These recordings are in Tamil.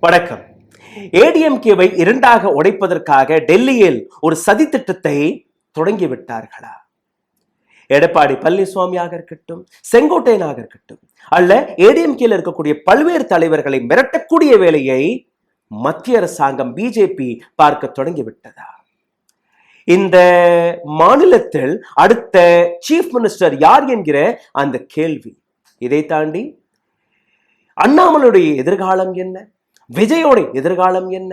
வணக்கம். ஏடிஎம்கேவை இரண்டாக உடைப்பதற்காக டெல்லியில் ஒரு சதி திட்டத்தை தொடங்கிவிட்டார்களா? எடப்பாடி பழனிசாமியாக இருக்கட்டும், செங்கோட்டையனாக இருக்கட்டும், அல்ல ஏடிஎம்கேல இருக்கக்கூடிய பல்வேறு தலைவர்களை மிரட்டக்கூடிய வேலையை மத்திய அரசாங்கம் பிஜேபி பார்க்க தொடங்கிவிட்டதா? இந்த மாநிலத்தில் அடுத்த சீஃப் மினிஸ்டர் யார் என்கிற அந்த கேள்வி. இதை தாண்டி அண்ணாமலையுடைய எதிர்காலம் என்ன, விஜயோட எதிர்காலம் என்ன,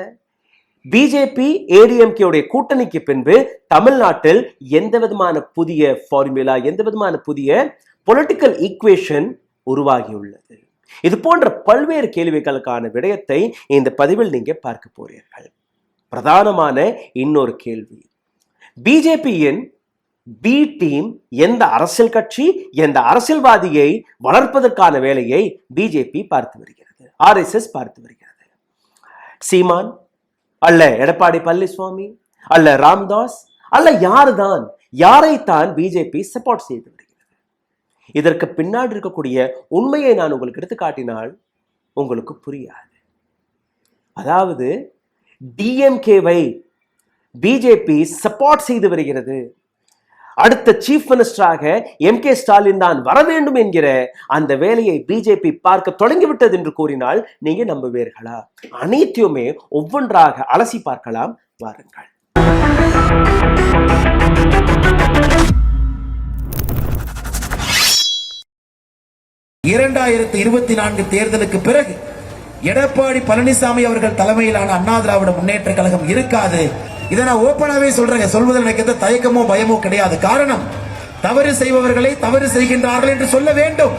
பிஜேபி ஏடிஎம்கே கூட்டணிக்கு பின்பு தமிழ்நாட்டில் எந்த விதமான புதிய ஃபார்முலா, எந்த விதமான புதிய பொலிட்டிக்கல் ஈக்குவேஷன் உருவாகியுள்ளது? இது போன்ற பல்வேறு கேள்விகளுக்கான விடயத்தை இந்த பதிவில் நீங்க பார்க்க போறீர்கள். பிரதானமான இன்னொரு கேள்வி, பிஜேபியின் பி டீம் எந்த அரசியல் கட்சி, எந்த அரசியல்வாதியை வளர்ப்பதற்கான வேலையை பிஜேபி பார்த்து வருகிறது, ஆர்எஸ்எஸ் பார்த்து வருகிறது. சீமான் அல்ல எடப்பாடி பழனிசாமி அல்ல ராம்தாஸ் அல்ல யாரைத்தான் பிஜேபி சப்போர்ட் செய்து வருகிறது? இதற்கு பின்னாடி இருக்கக்கூடிய உண்மையை நான் உங்களுக்கு எடுத்து காட்டினால் உங்களுக்கு புரியாது. அதாவது டிஎம்கேவை பிஜேபி சப்போர்ட் செய்து வருகிறது. அடுத்த சீஃப் மினிஸ்டராக எம்.கே. ஸ்டாலின் தான் வர வேண்டும் என்கிற அந்த வேலையை பிஜேபி பார்க்க தொடங்கிவிட்டது என்று கூறினால் நீங்க நம்புவீர்களா? அனைத்தையுமே ஒவ்வொன்றாக அலசி பார்க்கலாம், வாருங்கள். தேர்தலுக்கு பிறகு எடப்பாடி பழனிசாமி அவர்கள் தலைமையிலான அண்ணா திராவிட முன்னேற்ற கழகம் இருக்காது. இதை நான் ஓப்பனாவே சொல்றேன். சொல்வதில் எனக்கு தயக்கமோ பயமோ கிடையாது. காரணம், தவறு செய்பவர்களை தவறு செய்கின்றார்கள் என்று சொல்ல வேண்டும்.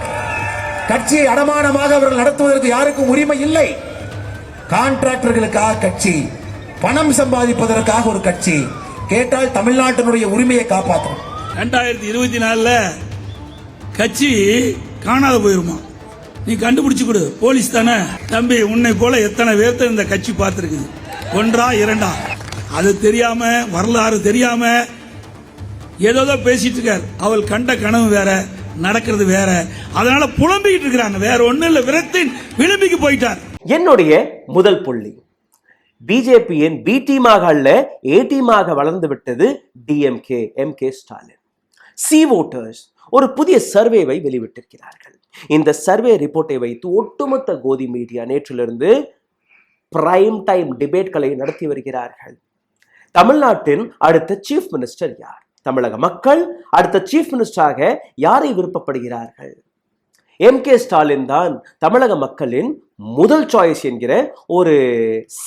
கட்சியை அடமானமாக அவர்கள் நடத்துவதற்கு யாருக்கும் உரிமை இல்லை. கான்ட்ராக்டர்களுக்காக கட்சி, பணம் சம்பாதிப்பதற்காக ஒரு கட்சி. கேட்டால் தமிழ்நாட்டினுடைய உரிமையை காப்பாற்றும். 2024 கட்சி காணாத போயிருமா? நீ கண்டுபிடிச்சு கொடு. போலீஸ் தானே தம்பி, உன்னை போல எத்தனை பேர்த்த இந்த கட்சி பார்த்திருக்குது, ஒன்றா இரண்டா? அது தெரியாம, வரலாறு தெரியாம ஏதோ பேசிட்டு இருக்கார். அவள் கண்ட கனவு வேற, நடக்கிறது வேற. அதனால புலம்பிக்கிட்டு இருக்கிறாங்க, வேற ஒண்ணு இல்ல, விரத்தின் விளிம்பிக்கு போயிட்டார். என்னுடைய முதல் புள்ளி, பிஜேபியின் பி டீமாக அல்ல ஏ டீமாக வளர்ந்து விட்டது DMK, MK. Stalin. C voters ஒரு புதிய சர்வேவை வெளியிட்டிருக்கிறார்கள். இந்த சர்வே ரிப்போர்ட்டை வைத்து ஒட்டுமொத்த கோதி மீடியா நேற்றிலிருந்து பிரைம் டைம் டிபேட்களை நடத்தி வருகிறார்கள். தமிழ்நாட்டின் அடுத்த சீஃப் மினிஸ்டர் யார்? தமிழக மக்கள் அடுத்த சீஃப் மினிஸ்டராக யாரை விருப்பப்படுகிறார்கள்? எம்.கே. ஸ்டாலின் தான் தமிழக மக்களின் முதல் சாய்ஸ் என்கிற ஒரு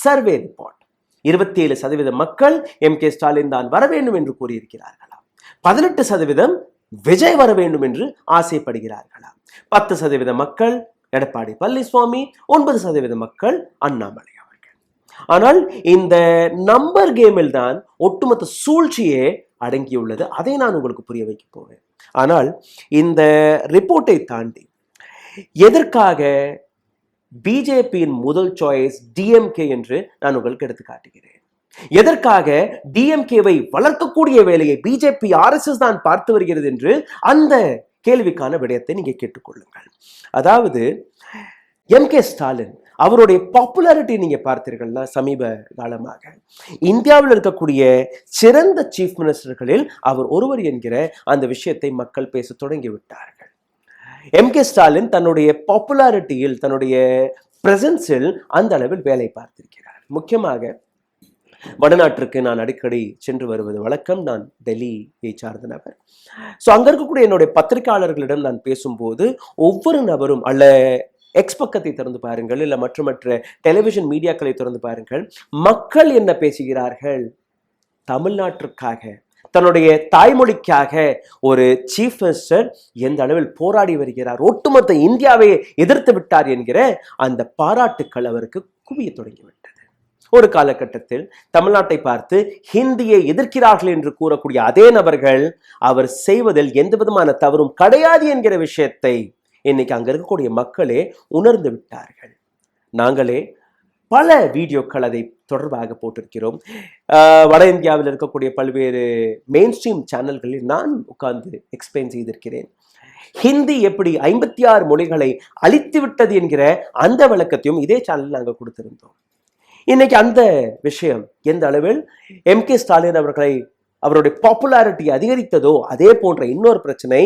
சர்வே ரிப்போர்ட். 27% மக்கள் எம்.கே. ஸ்டாலின் தான் வர வேண்டும் என்று கூறியிருக்கிறார்களா? 18% விஜய் வர வேண்டும் என்று ஆசைப்படுகிறார்களா? 10% மக்கள் எடப்பாடி பழனிசாமி, 9% மக்கள் அண்ணாமலை அவர்கள். ஆனால் இந்த நம்பர் கேமில் தான் ஒட்டுமொத்த சூழ்ச்சியே அடங்கியுள்ளது. அதை நான் உங்களுக்கு புரிய வைக்க போவேன். ஆனால் இந்த ரிப்போர்ட்டை தாண்டி எதற்காக பிஜேபியின் முதல் சாய்ஸ் டிஎம்கே என்று நான் உங்களுக்கு எடுத்து காட்டுகிறேன். எதற்காக டிஎம்கேவை வளர்க்கக்கூடிய வேலையை பிஜேபி ஆர்எஸ்எஸ் தான் பார்த்து வருகிறது என்று அந்த கேள்விக்கான விடயத்தை நீங்க கேட்டுக்கொள்ளுங்கள். அதாவது எம்.கே. ஸ்டாலின் அவருடைய பாப்புலாரிட்டி நீங்க பார்த்தீர்கள்னா, சமீப காலமாக இந்தியாவில் இருக்கக்கூடிய சிறந்த சீஃப் மினிஸ்டர்களில் அவர் ஒருவர் என்கிற அந்த விஷயத்தை மக்கள் பேச தொடங்கி விட்டார்கள். எம்.கே. ஸ்டாலின் தன்னுடைய பாப்புலாரிட்டியில், தன்னுடைய பிரசன்ஸில் அந்த அளவில் வேலை பார்த்திருக்கிறார். முக்கியமாக வடநாட்டிற்கு நான் அடிக்கடி சென்று வருவது வழக்கம். நான் டெல்லியை சார்ந்த நபர். ஸோ அங்க இருக்கக்கூடிய என்னுடைய பத்திரிகையாளர்களிடம் நான் பேசும்போது ஒவ்வொரு நபரும், அல்ல எக்ஸ் பக்கத்தை திறந்து பாருங்கள், இல்லை மற்ற டெலிவிஷன் மீடியாக்களை திறந்து பாருங்கள், மக்கள் என்ன பேசுகிறார்கள்? தமிழ்நாட்டிற்காக, தன்னுடைய தாய்மொழிக்காக ஒரு சீஃப் மினிஸ்டர் எந்த அளவில் போராடி வருகிறார், ஒட்டுமொத்த இந்தியாவை எதிர்த்து விட்டார் என்கிற அந்த பாராட்டுக்கள் அவருக்கு குவிய தொடங்கிவிட்டது. ஒரு காலகட்டத்தில் தமிழ்நாட்டை பார்த்து ஹிந்தியை எதிர்க்கிறார்கள் என்று கூறக்கூடிய அதே நபர்கள் அவர் செய்வதில் எந்த விதமான தவறும் கிடையாது என்கிற விஷயத்தை இன்னைக்கு அங்க இருக்கக்கூடிய மக்களே உணர்ந்து விட்டார்கள். நாங்களே பல வீடியோக்கள் அதை தொடர்பாக போட்டிருக்கிறோம். வட இந்தியாவில் இருக்கக்கூடிய பல்வேறு மெயின் ஸ்ட்ரீம் சேனல்களில் நான் உட்கார்ந்து எக்ஸ்பிளைன் செய்திருக்கிறேன். ஹிந்தி எப்படி 56 மொழிகளை அழித்து விட்டது என்கிற அந்த விளக்கத்தையும் இதே சேனல் நாங்கள் கொடுத்திருந்தோம். இன்னைக்கு அந்த விஷயம் எந்த அளவில் எம்.கே. ஸ்டாலின் அவருடைய பாப்புலாரிட்டி அதிகரித்ததோ அதே போன்ற இன்னொரு பிரச்சனை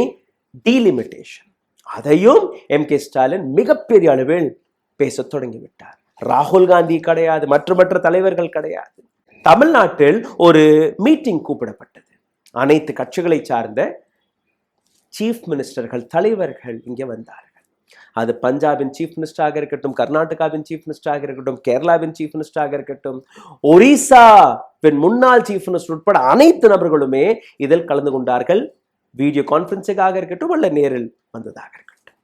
டீலிமிட்டேஷன். அதையும் எம்.கே. ஸ்டாலின் மிகப்பெரிய அளவில் பேசத் தொடங்கிவிட்டார். ராகுல் காந்தி கிடையாது, மற்ற தலைவர்கள் கிடையாது. தமிழ்நாட்டில் ஒரு மீட்டிங் கூப்பிடப்பட்டது. அனைத்து கட்சிகளை சார்ந்த சீஃப் மினிஸ்டர்கள், தலைவர்கள் இங்கே வந்தார்கள். அது பஞ்சாபின் சீஃப் மினிஸ்டராக இருக்கட்டும், கர்நாடகாவின் சீஃப் மினிஸ்டராக இருக்கட்டும், கேரளாவின் சீஃப் மினிஸ்டராக இருக்கட்டும், ஒரிசாவின் முன்னாள் சீஃப் மினிஸ்டர் உட்பட அனைத்து நபர்களுமே இதில் கலந்து கொண்டார்கள். வீடியோ கான்பரன்ஸுக்காக இருக்கட்டும் அல்ல நேரில் வந்ததாக இருக்கட்டும்.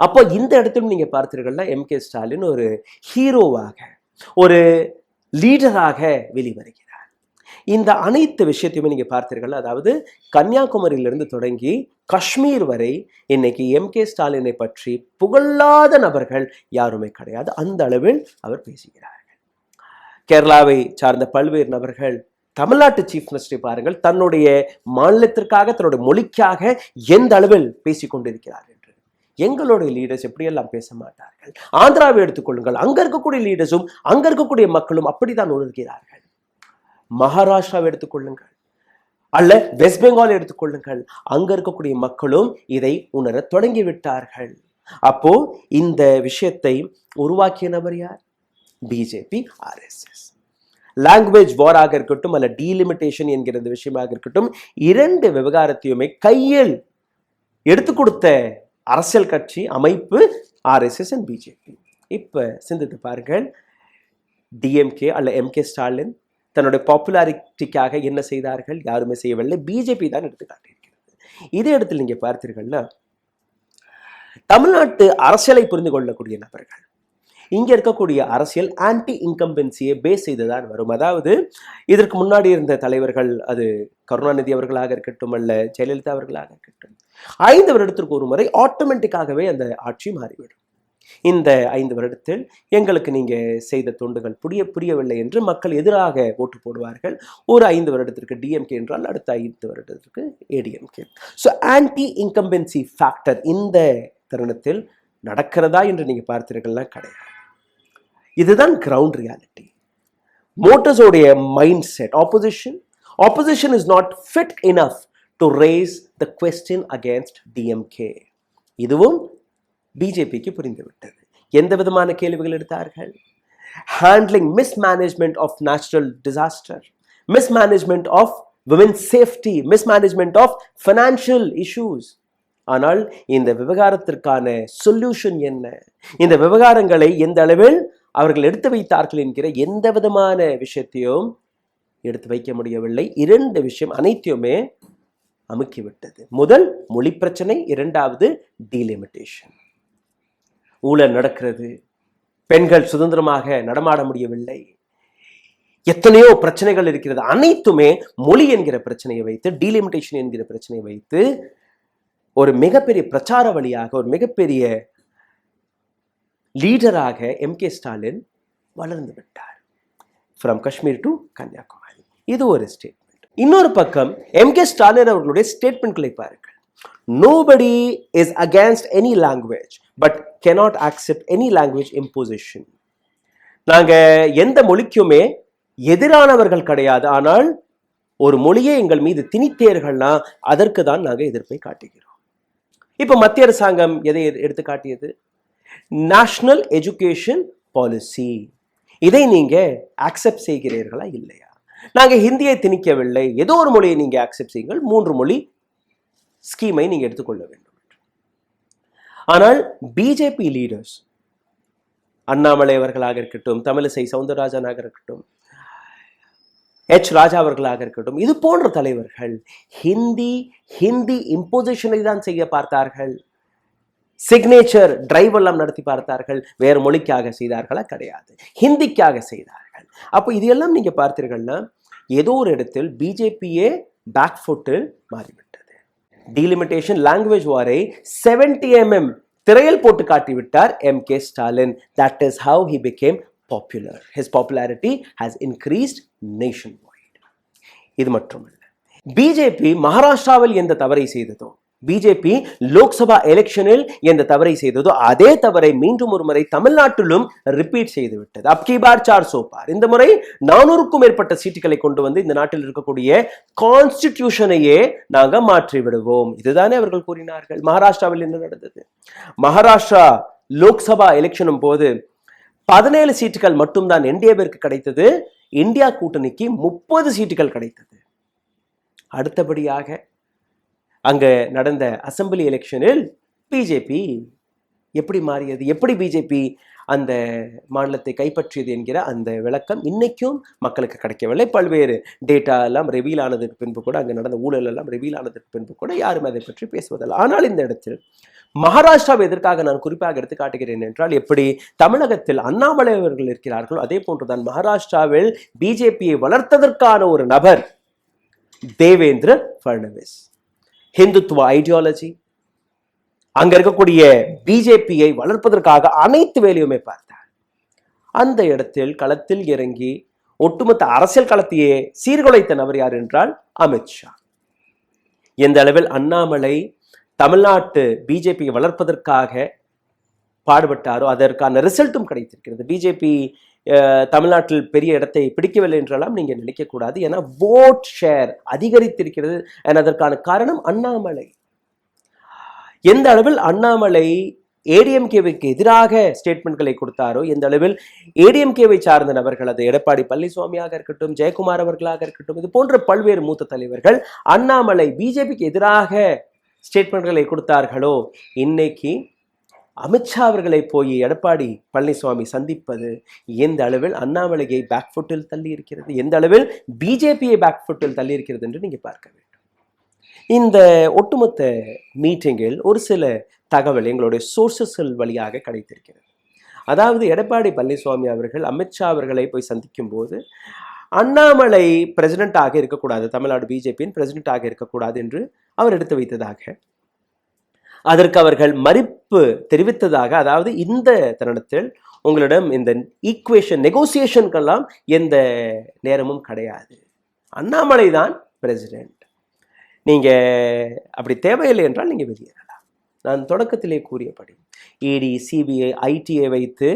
அப்போ இந்த இடத்திலும் நீங்க பார்த்தீர்கள்னா எம்.கே. ஸ்டாலின் ஒரு ஹீரோவாக, ஒரு லீடராக வெளிவருகிறார். இந்த அனைத்து விஷயத்தையுமே நீங்க பார்த்தீர்கள். அதாவது கன்னியாகுமரியிலிருந்து தொடங்கி காஷ்மீர் வரை இன்னைக்கு எம்.கே. ஸ்டாலினை பற்றி புகழாத நபர்கள் யாருமே கிடையாது. அந்த அளவில் அவர் பேசுகிறார்கள். கேரளாவை சார்ந்த பல்வேறு நபர்கள் தமிழ்நாட்டு சீஃப் மினிஸ்டரை பாருங்கள், தன்னுடைய மாநிலத்திற்காக, தன்னுடைய மொழிக்காக எந்த அளவில் பேசிக் கொண்டிருக்கிறார் என்று. எங்களுடைய லீடர்ஸ் எப்படியெல்லாம் பேச மாட்டார்கள். ஆந்திராவை எடுத்துக்கொள்ளுங்கள், அங்க இருக்கக்கூடிய லீடர்ஸும் அங்க இருக்கக்கூடிய மக்களும் அப்படித்தான் உணர்கிறார்கள். மகாராஷ்டிராவை எடுத்துக்கொள்ளுங்கள் அல்ல வெஸ்ட் பெங்கால் எடுத்துக்கொள்ளுங்கள், அங்க இருக்கக்கூடிய மக்களும் இதை உணர தொடங்கிவிட்டார்கள். அப்போ இந்த விஷயத்தை உருவாக்கிய நபர் யார்? BJP, RSS. லாங்குவேஜ் வாராக இருக்கட்டும் அல்ல டீலிமிட்டேஷன் என்கிற விஷயமாக இருக்கட்டும், இரண்டு விவகாரத்தையுமே கையில் எடுத்து கொடுத்த அரசியல் கட்சி அமைப்பு ஆர்எஸ்எஸ் அண்ட் பிஜேபி. இப்ப சிந்தித்து பாருங்கள், டிஎம்கே அல்ல எம்.கே. ஸ்டாலின் தன்னுடைய பாப்புலாரிட்டிக்காக என்ன செய்தார்கள்? யாருமே செய்யவில்லை, பிஜேபி தான் எடுத்துக்காட்டியிருக்கிறது. இதே இடத்தில் நீங்க பார்த்தீர்கள்னா தமிழ்நாட்டு அரசியலை புரிந்து கொள்ளக்கூடிய நபர்கள், இங்க இருக்கக்கூடிய அரசியல் ஆன்டி இன்கம்பன்சியை பேஸ் செய்துதான் வரும். அதாவது இதற்கு முன்னாடி இருந்த தலைவர்கள், அது கருணாநிதி அவர்களாக இருக்கட்டும் அல்ல ஜெயலலிதா அவர்களாக இருக்கட்டும், 5 வருடத்திற்கு ஒரு முறை ஆட்டோமேட்டிக்காகவே அந்த ஆட்சி மாறிவிடும். இந்த 5 வருடத்தில் எங்களுக்கு நீங்க செய்த தொண்டுகள் புரியவில்லை என்று மக்கள் எதிராக ஓட்டு போடுவார்கள். ஒரு 5 வருடத்திற்கு டிஎம்கே என்றால் அடுத்த 5 வருடத்திற்கு ADMK. So anti incumbency factor இந்த தருணத்தில் நடக்கிறதா என்று நீங்க பார்த்தீர்கள்னா கிடையாது. இதுதான் கிரவுண்ட் ரியாலிட்டி. மோட்டர்ஸோடைய mind set, opposition is not fit enough to raise the question against DMK. இதுவும் பிஜேபிக்கு புரிந்துவிட்டது. எந்த விதமான கேள்விகள் எடுத்தார்கள்? Handling mismanagement of natural disaster, mismanagement of women's safety, mismanagement of financial issues. ஆனால் இந்த விவகாரத்திற்கான சொல்யூஷன் என்ன, இந்த விவகாரங்களை எந்த அளவில் அவர்கள் எடுத்து வைத்தார்கள் என்கிற எந்த விதமான விஷயத்தையும் எடுத்து வைக்க முடியவில்லை. 2 விஷயம் அனைத்தையுமே அமுக்கிவிட்டது. முதல் மொழி பிரச்சனை, 2வது டீலிமிட்டேஷன். ஊழல் நடக்கிறது, பெண்கள் சுதந்திரமாக நடமாட முடியவில்லை, எத்தனையோ பிரச்சனைகள் இருக்கிறது. அனைத்துமே மொழி என்கிற பிரச்சனையை வைத்து, டீலிமிட்டேஷன் என்கிற பிரச்சனையை வைத்து ஒரு மிகப்பெரிய பிரச்சார வழியாக, ஒரு மிகப்பெரிய லீடராக எம்.கே. ஸ்டாலின் வளர்ந்து விட்டார். From Kashmir to Kanyakumari. இது ஒரு ஸ்டேட்மெண்ட். இன்னொரு பக்கம் எம்.கே. ஸ்டாலின் அவர்களுடைய ஸ்டேட்மெண்ட்களை பாருங்கள். Nobody is against any language but cannot accept any language imposition. நாங்க எந்த மொழிக்குமே எதிரானவர்கள் கிடையாது, ஆனால் ஒரு மொழியை எங்கள் மீது திணித்தீர்கள்னா அதற்கு தான் நாங்கள் எதிர்ப்பை காட்டுகிறோம். இப்ப மத்திய அரசாங்கம் எதை எடுத்து காட்டியது? National education policy. இதை நீங்க ஆக்செப்ட் செய்கிறீர்களா இல்லையா? நாங்க ஹிந்தியை திணிக்கவில்லை, ஏதோ ஒரு மொழியை நீங்க ஆக்செப்ட் செய்யுங்கள், 3 மொழி ஸ்கீமை நீங்க எடுத்துக்கொள்ள வேண்டும். ஆனால் பிஜேபி லீடர்ஸ், அண்ணாமலை அவர்களாக இருக்கட்டும், தமிழிசை சவுந்தரராஜனாக இருக்கட்டும், ராஜா அவர்களாக இருக்கட்டும், இது போன்ற தலைவர்கள் ஹிந்தி இம்போசிஷனை தான் செய்ய பார்த்தார்கள். சிக்னேச்சர் டிரைவ் எல்லாம் நடத்தி பார்த்தார்கள். வேறு மொழிக்காக செய்தார்களா? கிடையாது, ஹிந்திக்காக செய்தார்கள். அப்போ இதெல்லாம் நீங்க பார்த்தீர்கள்னா ஏதோ ஒரு இடத்தில் பிஜேபியே பேக் ஃபுட்டில் மாறிவிட்டது. டீலிமிட்டேஷன், லாங்குவேஜ் வாரை 70 mm திரையில் போட்டு காட்டிவிட்டார் MK. Stalin. That is how he became popular. His popularity has increased nationwide. இது மட்டுமல்ல, பிஜேபி மகாராஷ்டிராவில் எந்த தவறை செய்ததோ, பிஜேபி லோக்சபா எலெக்ஷனில் எந்த தவறை செய்ததோ அதே தவறை மீண்டும் ஒரு முறை தமிழ்நாட்டிலும் ரிப்பீட் செய்து விட்டது. அப்கி பார் 400 பார். இந்த முறை 400க்கும் மேற்பட்ட சீட்டுகளை கொண்டு வந்து இந்த நாட்டில் இருக்கக்கூடிய கான்ஸ்டிடியூஷனையே நாங்க மாற்றி விடுவோம். இதுதானே அவர்கள் கூறினார்கள். மகாராஷ்டிராவில் என்ன நடந்தது? மகாராஷ்டிரா லோக்சபா எலெக்ஷனும் போது 17 சீட்டுகள் மட்டும்தான் என்டிஏவிற்கு கிடைத்தது. இந்தியா கூட்டணிக்கு 30 சீட்டுகள் கிடைத்தது. அடுத்தபடியாக அங்க நடந்த அசெம்பிளி எலெக்ஷனில் பிஜேபி எப்படி மாறியது, எப்படி பிஜேபி அந்த மாநிலத்தை கைப்பற்றியது என்கிற அந்த விளக்கம் இன்னைக்கும் மக்களுக்கு கிடைக்கவில்லை. பல்வேறு டேட்டா எல்லாம் ரிவீல் ஆனதுக்கு பின்பு கூட, அங்கே நடந்த ஊழல் எல்லாம் ரிவீல் ஆனதுக்கு பின்பு கூட யாரும் அதை பற்றி பேசுவதில்லை. ஆனால் இந்த இடத்தில் மகாராஷ்டிராவை எதற்காக நான் குறிப்பாக எடுத்து காட்டுகிறேன் என்றால், எப்படி தமிழகத்தில் அண்ணாமலை அவர்கள் இருக்கிறார்களோ அதே போன்றுதான் மகாராஷ்டிராவில் பிஜேபியை வளர்த்ததற்கான ஒரு நபர் தேவேந்திர ஃபட்னவிஸ். ஹிந்துத்துவ ஐடியாலஜி, அங்க இருக்கக்கூடிய பிஜேபியை வளர்ப்பதற்காக அனைத்து வேலையுமே பார்த்தார். அந்த இடத்தில் களத்தில் இறங்கி ஒட்டுமொத்த அரசியல் களத்தையே சீர்குலைத்த நபர் யார் என்றால் அமித்ஷா. எந்த அளவில் அண்ணாமலை தமிழ்நாட்டு பிஜேபியை வளர்ப்பதற்காக பாடுபட்டாரோ அதற்கான ரிசல்ட்டும் கிடைத்திருக்கிறது. பிஜேபி தமிழ்நாட்டில் பெரிய இடத்தை பிடிக்கவில்லை என்றெல்லாம் நீங்க நினைக்கக்கூடாது. ஏன்னா ஓட் ஷேர் அதிகரித்திருக்கிறது. அதற்கான காரணம் அண்ணாமலை. எந்த அளவில் அண்ணாமலை ஏடிஎம்கேவுக்கு எதிராக ஸ்டேட்மெண்ட்களை கொடுத்தாரோ, எந்த அளவில் ஏடிஎம்கேவை சார்ந்த நபர்கள், அது எடப்பாடி பழனிசாமியாக இருக்கட்டும், ஜெயக்குமார் அவர்களாக இருக்கட்டும், இது போன்ற பல்வேறு மூத்த தலைவர்கள் அண்ணாமலை பிஜேபிக்கு எதிராக ஸ்டேட்மெண்ட்களை கொடுத்தார்களோ, இன்னைக்கு அமித்ஷா அவர்களை போய் எடப்பாடி பழனிசாமி சந்திப்பது எந்த அளவில் அண்ணாமலையை பேக்ஃபுட்டில் தள்ளி இருக்கிறது, எந்த அளவில் பிஜேபியை பேக்ஃபுட்டில் தள்ளி இருக்கிறது என்று நீங்க பார்க்க வேண்டும். இந்த ஒட்டுமொத்த மீட்டிங்கில் ஒரு சில தகவல் எங்களுடைய சோர்சஸ்கள் வழியாக கிடைத்திருக்கிறது. அதாவது எடப்பாடி பழனிசாமி அவர்கள் அமித்ஷா அவர்களை போய் சந்திக்கும் போது அண்ணாமலை பிரசிடென்டாக இருக்கக்கூடாது, தமிழ்நாடு பிஜேபியின் பிரசிடென்டாக இருக்கக்கூடாது என்று அவர் எடுத்து வைத்ததாக, அதற்கு அவர்கள் மறுப்பு தெரிவித்ததாக, அதாவது இந்த தருணத்தில் உங்களிடம் இந்த ஈக்குவேஷன் நெகோசியேஷனுக்கெல்லாம் எந்த நேரமும் கிடையாது, அண்ணாமலை தான் பிரசிடென்ட், நீங்க அப்படி தேவையில்லை என்றால் நீங்க வெளியேறலாம். நான் தொடக்கத்திலே கூறியபடி இடி, சிபிஐ, ஐடியை வைத்து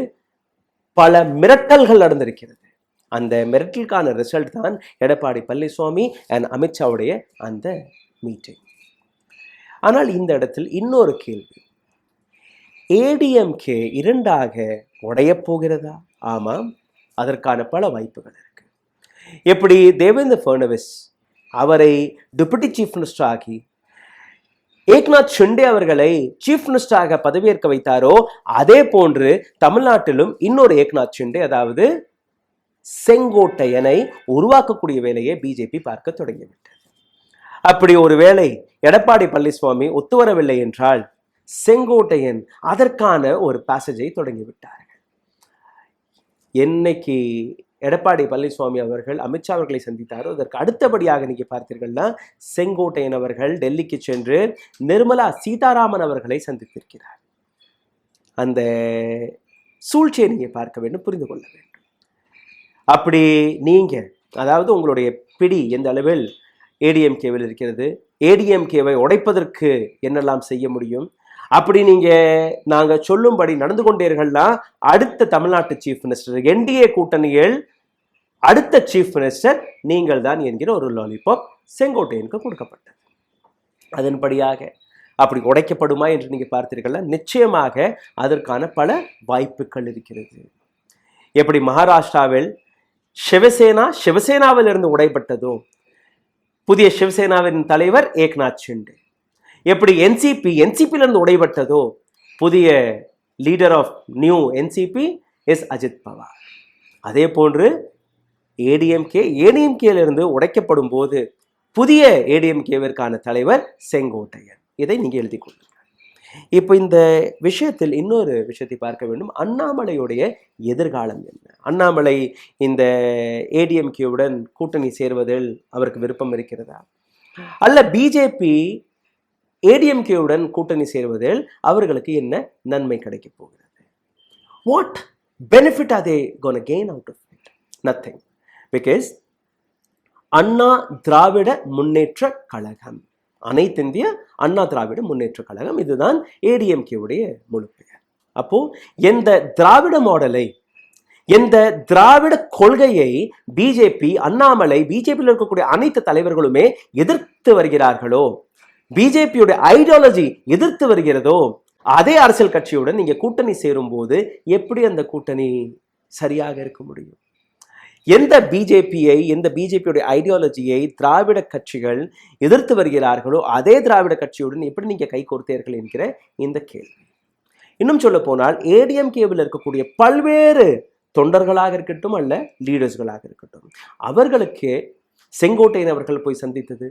பல மிரட்டல்கள் நடந்திருக்கிறது. அந்த மிரட்டலுக்கான ரிசல்ட் தான் எடப்பாடி பழனிசாமி அண்ட் அமித்ஷாவுடைய அந்த மீட்டிங். ஆனால் இந்த இடத்தில் இன்னொரு கேள்வி, ஏடிஎம்கே இரண்டாக உடையப் போகிறதா? ஆமாம், அதற்கான பல வாய்ப்புகள் இருக்கு. எப்படி தேவேந்திர ஃபட்னவிஸ் அவரை டெபுட்டி சீஃப் மினிஸ்டர் ஆகி ஏக்நாத் ஷிண்டே அவர்களை சீஃப் மினிஸ்டராக பதவியேற்க வைத்தாரோ, அதே போன்று தமிழ்நாட்டிலும் இன்னொரு ஏக்நாத் ஷிண்டே, அதாவது செங்கோட்டையனை உருவாக்கக்கூடிய வேலையை பிஜேபி பார்க்க தொடங்கிவிட்டது. அப்படி ஒரு வேளை எடப்பாடி பழனிசாமி ஒத்துவரவில்லை என்றால் செங்கோட்டையன் அதற்கான ஒரு பேசேஜை தொடங்கிவிட்டார்கள். என்னைக்கு எடப்பாடி பழனிசாமி அவர்கள் அமித்ஷா அவர்களை சந்தித்தாரோ அதற்கு அடுத்தபடியாக நீங்க பார்த்தீர்கள்னா செங்கோட்டையன் அவர்கள் டெல்லிக்கு சென்று நிர்மலா சீதாராமன் அவர்களை சந்தித்திருக்கிறார். அந்த சூழ்ச்சியை நீங்க பார்க்க வேண்டும், புரிந்து கொள்ள வேண்டும். அப்படி நீங்க, அதாவது உங்களுடைய பிடி எந்த அளவில் ஏடிஎம்கேவில் இருக்கிறது, ஏடிஎம்கேவை உடைப்பதற்கு என்னெல்லாம் செய்ய முடியும், அப்படி நீங்க நாங்க சொல்லும்படி நடந்து கொண்டீர்கள்னா அடுத்த தமிழ்நாட்டு சீஃப் மினிஸ்டர், என்டிஏ கூட்டணியில் அடுத்த சீஃப் மினிஸ்டர் நீங்கள் தான் என்கிற ஒரு லாலிபாப் செங்கோட்டையனுக்கு கொடுக்கப்பட்டது. அதன்படியாக அப்படி உடைக்கப்படுமா என்று நீங்க பார்த்தீர்கள்னா நிச்சயமாக அதற்கான பல வாய்ப்புகள் இருக்கிறது. எப்படி மகாராஷ்டிராவில் சிவசேனாவில் இருந்து உடைப்பட்டதோ, புதிய சிவசேனாவின் தலைவர் ஏக்நாத் ஷிண்டே, எப்படி என்சிபியிலிருந்து உடைபட்டதோ, புதிய leader of new NCP is Ajit Pawar. அதே போன்று ஏடிஎம்கேலிருந்து உடைக்கப்படும் போது புதிய ஏடிஎம்கேவிற்கான தலைவர் செங்கோட்டையன். இதை நீங்க எழுதி கொள்ளுங்கள். இப்போ இந்த விஷயத்தில் இன்னொரு விஷயத்தை பார்க்க வேண்டும், அண்ணாமலையுடைய எதிர்காலம் என்ன? அண்ணாமலை இந்த ஏடிஎம்கேவுடன் கூட்டணி சேர்வதில் அவருக்கு விருப்பம் இருக்கிறதா, அல்ல பிஜேபி ஏடிஎம்கேவுடன் கூட்டணி சேர்வதில் அவர்களுக்கு என்ன நன்மை கிடைக்க போகிறது? What benefit are they gonna gain out of it? Nothing. Because Anna Dravida Munnetra Kazhagam Anaithindhiya Anna Dravida Munnetra கழகம். இதுதான் ஏடிஎம்கேவுடைய முழு பெயர். அப்போ எந்த திராவிட மாடலை, எந்த திராவிட கொள்கையை பிஜேபி, அண்ணாமலை, பிஜேபியில் இருக்கக்கூடிய அனைத்து தலைவர்களுமே எதிர்த்து வருகிறார்களோ, பிஜேபியோட ஐடியாலஜி எதிர்த்து வருகிறதோ, அதே அரசியல் கட்சியுடன் நீங்க கூட்டணி சேரும் போது எப்படி அந்த கூட்டணி சரியாக இருக்க முடியும்? எந்த பிஜேபியை, எந்த பிஜேபியோட ஐடியாலஜியை திராவிட கட்சிகள் எதிர்த்து வருகிறார்களோ அதே திராவிட கட்சியுடன் எப்படி நீங்க கை கோர்த்தீர்கள் என்கிற இந்த கேள்வி. இன்னும் சொல்ல போனால் ஏடிஎம்கேவில் இருக்கக்கூடிய பல்வேறு தொண்டர்களாக இருக்கட்டும் அல்ல லீடர்ஸ்களாக இருக்கட்டும், அவர்களுக்கு செங்கோட்டையன் அவர்கள் போய் சந்தித்தது,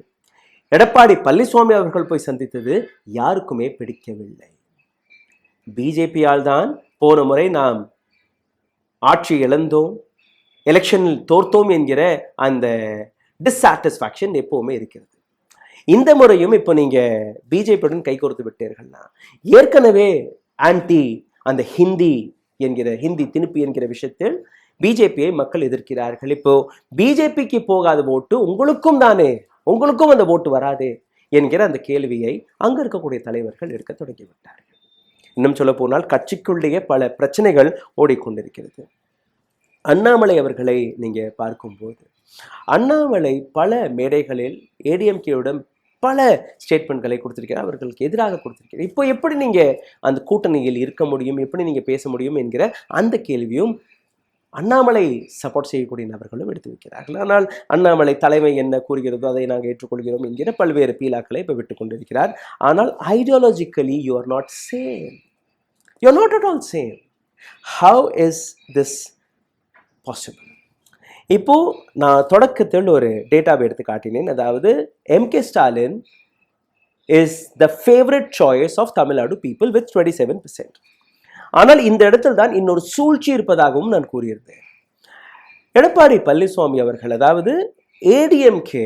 எடப்பாடி பழனிசாமி அவர்கள் போய் சந்தித்தது யாருக்குமே பிடிக்கவில்லை. பிஜேபியால் தான் போன முறை நாம் ஆட்சி இழந்தோம், எலெக்ஷனில் தோர்த்தோம் என்கிற அந்த டிஸ்சாட்டிஸ்ஃபேக்ஷன் எப்பவுமே இருக்கிறது. இந்த முறையும் இப்போ நீங்க பிஜேபியுடன் கைகோர்த்து விட்டீர்கள்னா, ஏற்கனவே ஆன்டி அந்த ஹிந்தி திணிப்பு என்கிற விஷயத்தில் பிஜேபியை மக்கள் எதிர்க்கிறார்கள். இப்போ பிஜேபிக்கு போகாத ஓட்டு உங்களுக்கும் தானே, உங்களுக்கும் அந்த ஓட்டு வராதே என்கிற அந்த கேள்வியை அங்க இருக்கக்கூடிய தலைவர்கள் எடுக்க தொடங்கிவிட்டார்கள். இன்னும் சொல்ல போனால் கட்சிக்குள்ளேயே பல பிரச்சனைகள் ஓடிக்கொண்டிருக்கிறது. அண்ணாமலை அவர்களை நீங்க பார்க்கும்போது, அண்ணாமலை பல மேடைகளில் ஏடிஎம்கேவுடன் பல ஸ்டேட்மெண்ட்களை கொடுத்திருக்கிறார், அவர்களுக்கு எதிராக கொடுத்திருக்கிறார். இப்போ எப்படி நீங்க அந்த கூட்டணியில் இருக்க முடியும், எப்படி நீங்க பேச முடியும் என்கிற அந்த கேள்வியும் அண்ணாமலை சப்போர்ட் செய்யக்கூடிய நபர்களும் எடுத்து வைக்கிறார்கள். ஆனால் அண்ணாமலை தலைமை என்ன கூறுகிறதோ அதை நாங்கள் ஏற்றுக்கொள்கிறோம் என்கிற பல்வேறு பீலாக்களை இப்போ விட்டு கொண்டிருக்கிறார். ஆனால் ideologically you are not same, you are not at all same. How is this possible? இப்போ நான் தொடக்கத்தில் ஒரு டேட்டாவை எடுத்து காட்டினேன். அதாவது M K Stalin is the favourite choice of Tamil Nadu people with 27%. ஆனால் இந்த இடத்தில் தான் இன்னொரு சூழ்ச்சி இருப்பதாகவும் நான் கூறியிருந்தேன். எடப்பாடி பழனிசாமி அவர்கள், அதாவது ஏடிஎம்கே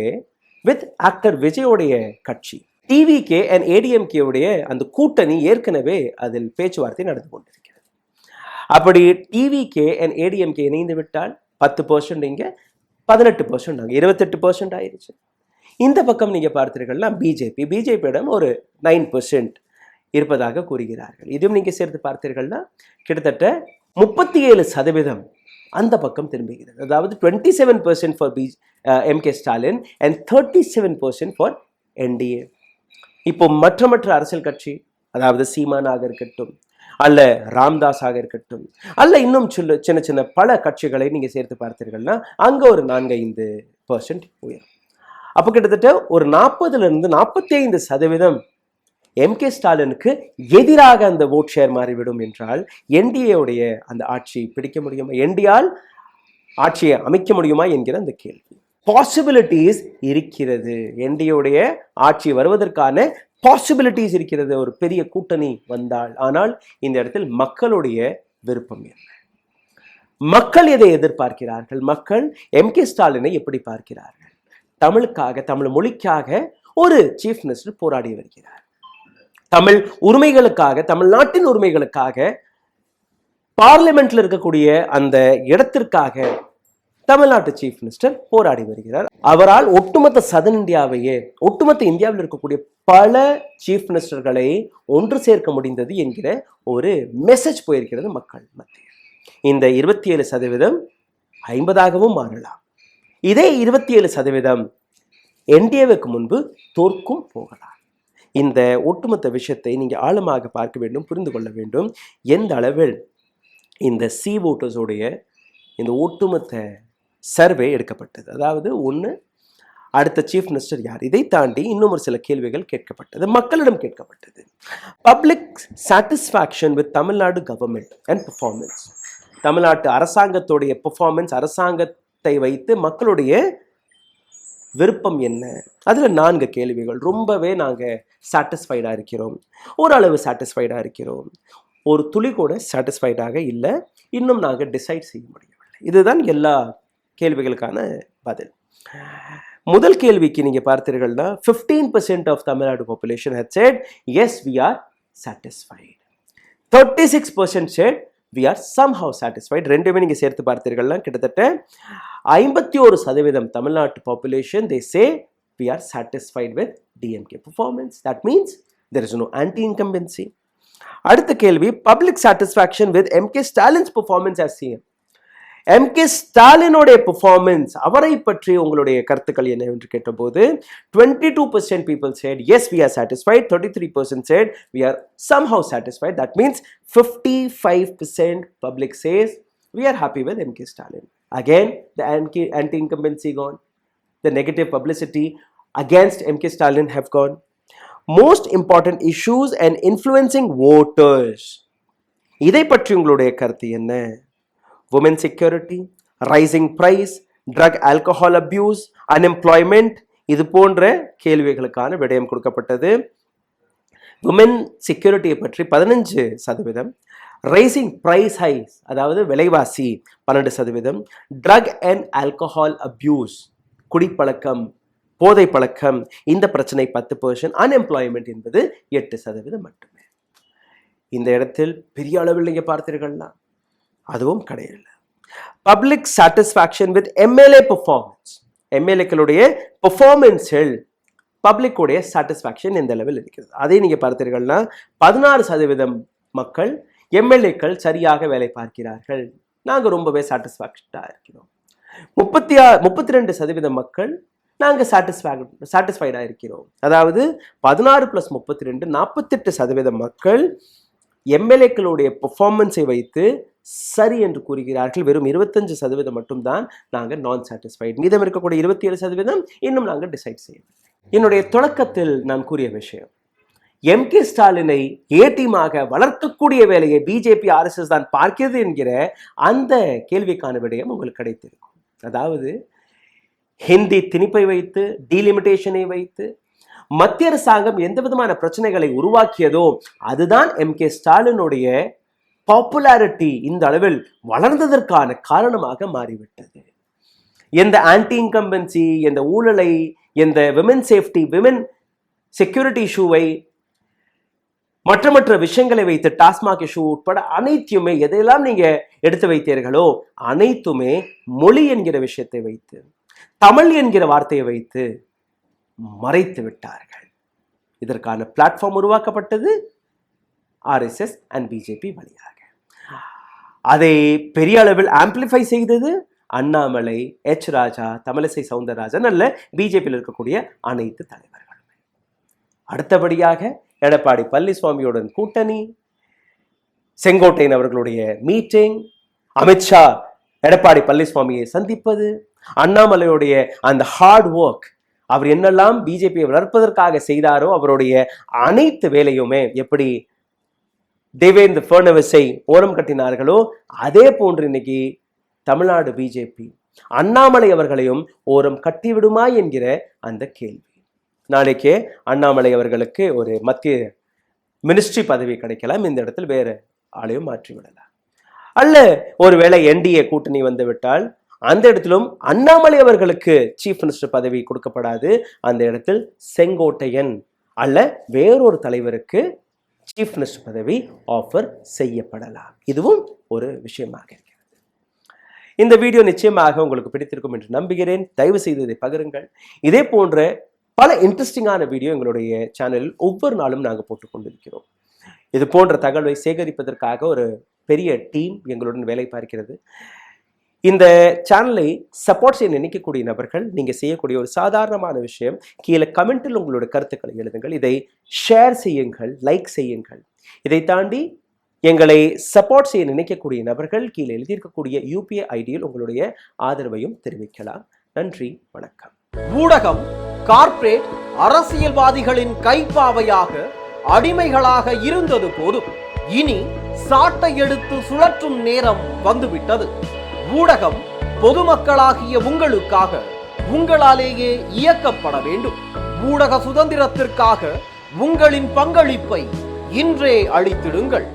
வித் ஆக்டர் விஜயோடைய கட்சி டிவிகே அண்ட் ஏடிஎம்கேவுடைய அந்த கூட்டணி ஏற்கனவே அதில் பேச்சுவார்த்தை நடந்து கொண்டிருக்கிறது. அப்படி டிவிகே அண்ட் ஏடிஎம்கே இணைந்து விட்டால் 10% இங்க 18%, 28% ஆயிடுச்சு. இந்த பக்கம் நீங்க பார்த்தீர்கள்னா பிஜேபியிடம் ஒரு 9% இருப்பதாக கூறுகிறார்கள். இதுவும் நீங்க சேர்த்து பார்த்தீர்கள்னா கிட்டத்தட்ட 37% அந்த பக்கம் திரும்புகிறது. அதாவது 27% for MK Stalin and 37% for NDA. இப்போ மற்ற அரசியல் கட்சி, அதாவது சீமானாக இருக்கட்டும் அல்ல ராம்தாஸாக இருக்கட்டும் அல்ல இன்னும் சின்ன பல கட்சிகளை நீங்க சேர்த்து பார்த்தீர்கள்னா அங்க ஒரு 4-5% உயரும். அப்போ கிட்டத்தட்ட ஒரு 40-45% எம்கே ஸ்டாலினுக்கு எதிராக அந்த ஓட் ஷேர் மாறிவிடும் என்றால் என்டிஏவுடைய அந்த ஆட்சி பிடிக்க முடியுமா, என்டிஆல் ஆட்சியை அமைக்க முடியுமா என்கிற அந்த கேள்வி. பாசிபிலிட்டிஸ் இருக்கிறது, என்டிஏவுடைய ஆட்சி வருவதற்கான பாசிபிலிட்டிஸ் இருக்கிறது ஒரு பெரிய கூட்டணி வந்தால். ஆனால் இந்த இடத்தில் மக்களுடைய விருப்பம் என்ன, மக்கள் எதை எதிர்பார்க்கிறார்கள், மக்கள் எம்கே ஸ்டாலினை எப்படி பார்க்கிறார்கள்? தமிழுக்காக, தமிழ் மொழிக்காக ஒரு சீஃப் மினிஸ்டர் போராடி வருகிறார். தமிழ் உரிமைகளுக்காக, தமிழ்நாட்டின் உரிமைகளுக்காக பார்லிமெண்ட்ல இருக்கக்கூடிய அந்த இடத்திற்காக தமிழ்நாட்டு சீஃப் மினிஸ்டர் போராடி வருகிறார். அவரால் ஒட்டுமொத்த சதன் இந்தியாவையே, ஒட்டுமொத்த இந்தியாவில் இருக்கக்கூடிய பல சீஃப் மினிஸ்டர்களை ஒன்று சேர்க்க முடிந்தது என்கிற ஒரு மெசேஜ் போயிருக்கிறது மக்கள் மத்தியில். இந்த 27% 50ஆகவும் மாறலாம். இதே 27% என்டிஏவுக்கு முன்பு தோற்கும் போகலாம். இந்த ஒட்டுமொத்த விஷயத்தை நீங்க ஆழமாக பார்க்க வேண்டும், புரிந்து கொள்ள வேண்டும். எந்த அளவில் இந்த சி ஓட்டர்ஸோடைய இந்த ஒட்டுமொத்த சர்வே எடுக்கப்பட்டது. அதாவது ஒன்று, அடுத்த சீஃப் மினிஸ்டர் யார், இதை தாண்டி இன்னும் ஒரு சில கேள்விகள் கேட்கப்பட்டது, மக்களிடம் கேட்கப்பட்டது. Public satisfaction with Tamil Nadu government and performance, தமிழ்நாட்டு அரசாங்கத்துடைய பெர்ஃபார்மன்ஸ், அரசாங்கத்தை வைத்து மக்களுடைய விருப்பம் என்ன? அதில் 4 கேள்விகள். ரொம்பவே நாங்கள் சாட்டிஸ்ஃபைடாக இருக்கிறோம், ஓரளவு சாட்டிஸ்ஃபைடாக இருக்கிறோம், ஒரு துளி கூட சாட்டிஸ்ஃபைடாக இல்லை, இன்னும் நாங்கள் டிசைட் செய்ய முடியவில்லை. இதுதான் எல்லா கேள்விகளுக்கான பதில். முதல் கேள்விக்கு நீங்க பார்த்தீர்கள்னா 15% of Tamil Nadu population had said yes we are satisfied. 36% said we are somehow satisfied. ரெண்டுமே நீங்க சேர்த்து பார்த்தீர்கள்னா கிட்டத்தட்ட 51% தமிழ்நாட்டு population they say we are satisfied with DMK performance. That means there is no anti-incumbency. அடுத்த கேள்வி, public satisfaction with MK Stalin's performance as CM. MK ஸ்டாலினுடைய பெர்ஃபார்மன்ஸ், அவரை பற்றி உங்களுடைய கருத்துக்கள் என்ன என்று கேட்டபோது 22% people said yes we are satisfied, 33% said we are somehow satisfied. That means 55% public says we are happy with MK Stalin. Again, the anti-incumbency gone, the negative publicity against MK Stalin have gone. Most important issues and influencing voters, இதை பற்றி உங்களுடைய கருத்து என்ன? Women security, rising price, drug alcohol abuse, unemployment, இது போன்ற கேள்விகளுக்கான விடயம் கொடுக்கப்பட்டது. Women security பற்றி 15%, rising price highs, அதாவது விலைவாசி 12%, drug and alcohol abuse, குடிப்பழக்கம், போதை பழக்கம், இந்த பிரச்சனை 10%, unemployment என்பது 8% மட்டுமே. இந்த இடத்தில் பெரிய அளவில் நீங்க பார்த்தீர்கள்னா அதுவும் கிடையாது. Public satisfaction with MLA performance, எம்எல்ஏக்களுடைய பெர்ஃபார்மன்ஸில் பப்ளிக்குடைய சாட்டிஸ்ஃபேக்ஷன் எந்த லெவல் இருக்கிறது அதை நீங்க பார்த்தீர்கள்னா 16% மக்கள் எம்எல்ஏக்கள் சரியாக வேலை பார்க்கிறார்கள், நாங்க ரொம்பவே சாட்டிஸ்ஃபேக்டா இருக்கிறோம். 32% மக்கள் நாங்க சாட்டிஸ்ஃபைடா இருக்கிறோம். அதாவது 16+32 48% மக்கள் எம்எல்ஏக்களுடைய பெர்ஃபார்மன்ஸை வைத்து சரி என்று கூறுகிறார்கள். வெறும் 25% மட்டும்தான் நாங்கள் நான் சாட்டிஸ்ஃபைட். மீதம் இருக்கக்கூடிய 27% இன்னும் நாங்கள் டிசைட் செய்யவில்லை. என்னுடைய தொடக்கத்தில் நான் கூறிய விஷயம், MK ஸ்டாலினை ஏடிமாக வளர்க்கக்கூடிய வேலையை பிஜேபி RSS தான் பார்க்கிறது என்கிற அந்த கேள்விக்கான விடயம் உங்களுக்கு கிடைத்திருக்கும். அதாவது ஹிந்தி திணிப்பை வைத்து, டீலிமிட்டேஷனை வைத்து மத்திய அரசாங்கம் எந்த விதமான பிரச்சனைகளை உருவாக்கியதோ அதுதான் MK ஸ்டாலினுடைய பாப்புலாரிட்டி இந்த அளவில் வளர்ந்ததற்கான காரணமாக மாறிவிட்டது. எந்த ஆன்டி இன்கம்பன்சி, எந்த ஊழலை, எந்த விமன் சேஃப்டி, விமன் செக்யூரிட்டி இஷ்யூவை, மற்ற விஷயங்களை வைத்து டாஸ்மாக் இஷ்யூ உட்பட அனைத்துமே எதையெல்லாம் நீங்க எடுத்து வைத்தீர்களோ அனைத்துமே மொழி என்கிற விஷயத்தை வைத்து, தமிழ் என்கிற வார்த்தையை வைத்து மறைத்து விட்டார்கள். இதற்கான பிளாட்ஃபார்ம் உருவாக்கப்பட்டது RSS அண்ட் பிஜேபி வழியாக. அதை பெரிய அளவில் ஆம்பிளிஃபை செய்தது அண்ணாமலை, H ராஜா, தமிழிசை சவுந்தரராஜன் அல்ல பிஜேபியில் இருக்கக்கூடிய அனைத்து தலைவர்களும். அடுத்தபடியாக எடப்பாடி பழனிசாமியுடன் கூட்டணி, செங்கோட்டையன் அவர்களுடைய மீட்டிங், அமித்ஷா எடப்பாடி பழனிசாமியை சந்திப்பது, அண்ணாமலையுடைய அந்த ஹார்ட் ஒர்க், அவர் என்னெல்லாம் பிஜேபியை வளர்ப்பதற்காக செய்தாரோ அவருடைய அனைத்து வேலையுமே எப்படி தேவேந்திர ஃபட்னவிஸை ஓரம் கட்டினார்களோ அதே போன்று இன்னைக்கு தமிழ்நாடு பிஜேபி அண்ணாமலை அவர்களையும் ஓரம் கட்டிவிடுமா என்கிற அந்த கேள்வி. நாளைக்கே அண்ணாமலை அவர்களுக்கு ஒரு மத்திய மினிஸ்ட்ரி பதவி கிடைக்கலாம், இந்த இடத்தில் வேற ஆளையும் மாற்றிவிடலாம். அல்ல ஒருவேளை NDA கூட்டணி வந்து விட்டால் அந்த இடத்திலும் அண்ணாமலை அவர்களுக்கு சீஃப் மினிஸ்டர் பதவி கொடுக்கப்படாது, அந்த இடத்தில் செங்கோட்டையன் அல்ல வேறொரு தலைவருக்கு சீஃப் மினிஸ்டர் பதவி ஆஃபர் செய்யப்படலாம். இதுவும் ஒரு விஷயமாக இருக்கிறது. இந்த வீடியோ நிச்சயமாக உங்களுக்கு பிடித்திருக்கும் என்று நம்புகிறேன். தயவு செய்து இதை பகிருங்கள். இதே போன்ற பல இன்ட்ரெஸ்டிங்கான வீடியோ எங்களுடைய சேனலில் ஒவ்வொரு நாளும் நாங்கள் போட்டுக்கொண்டிருக்கிறோம். இது போன்ற தகவலை சேகரிப்பதற்காக ஒரு பெரிய டீம் எங்களுடன் வேலை பார்க்கிறது. இந்த சேனலை சப்போர்ட் செய்ய நினைக்கக்கூடிய நபர்கள் நீங்கள் செய்யக்கூடிய ஒரு சாதாரணமான விஷயம், கீழே கமெண்டில் உங்களோட கருத்துக்களை எழுதுங்கள், இதை ஷேர் செய்யுங்கள், லைக் செய்யுங்கள். இதை தாண்டி எங்களை சப்போர்ட் செய்ய நினைக்கக்கூடிய நபர்கள் கீழே எழுதியிருக்கக்கூடிய UPI ஐடியில் உங்களுடைய ஆதரவையும் தெரிவிக்கலாம். நன்றி, வணக்கம். ஊடகம் கார்ப்பரேட் அரசியல்வாதிகளின் கைப்பாவையாக அடிமைகளாக இருந்தது போதும், இனி சாட்டை எடுத்து சுழற்றும் நேரம் வந்துவிட்டது. ஊடகம் பொதுமக்களாகிய உங்களுக்காக, உங்களாலேயே இயக்கப்பட வேண்டும். ஊடக சுதந்திரத்திற்காக உங்களின் பங்களிப்பை இன்றே அளித்திடுங்கள்.